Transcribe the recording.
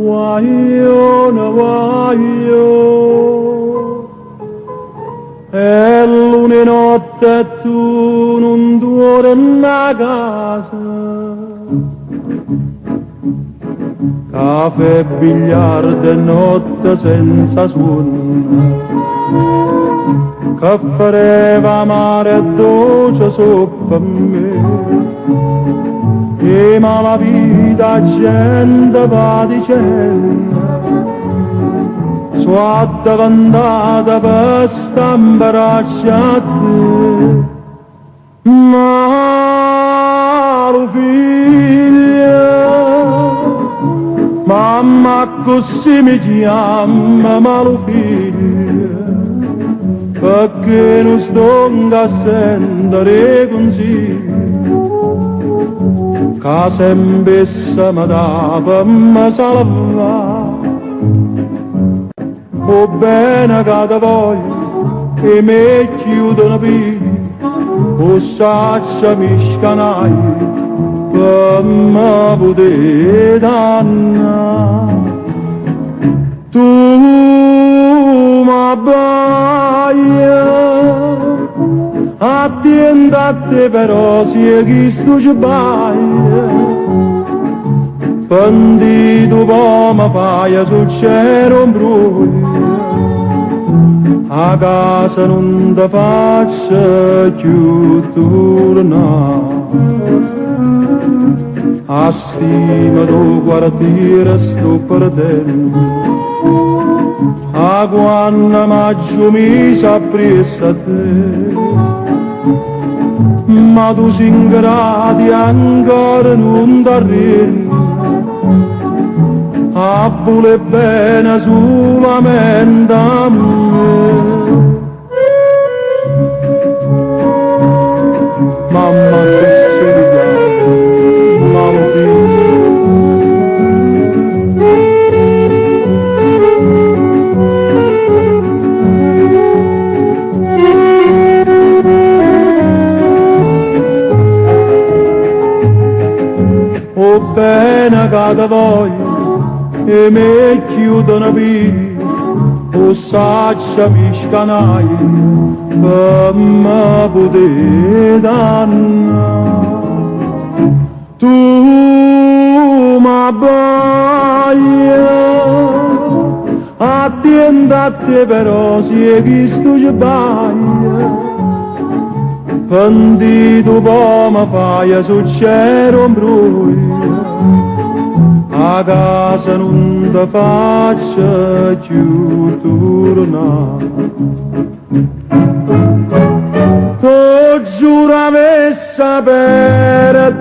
guaglione, guaglio, e luna notte e tu non torni a casa. Caffè e biliardo e notte senza suono, che fareva mare e dolce sopra me. E ma la vita gente va dicendo, suatta cantata per sta imbracciate, ma lo figlio, mamma così mi chiama, ma lo figlio, perché non sto a sentire consigli. Che sempre mi dà per me salvare, o bene che te voglio e mi chiudono via, o saccia mi scanai per me poter dannare. Tu mi abbaglia, attenta a te però sia chi sto sbaglia, pentito poi mi fai sul cielo un bruglio, a casa non ti faccio più tornare, a stima tuo quartiere sto perdendo, a quando maggio mi s'appressa a te. Ma tu sei ingrati ancora non t'arrendi, a voler bene solamente a me. Mamma che sei ma lo o bene che te voglio e mi chiudono via, o saccia mi scanai per me poter dannare. Tu mi abbaglia, attenta a te però sia chi sto sbaglia, pentito poi mi fai sul cielo un bruglio, a casa non ti faccio più tornare. Tu giura per sapere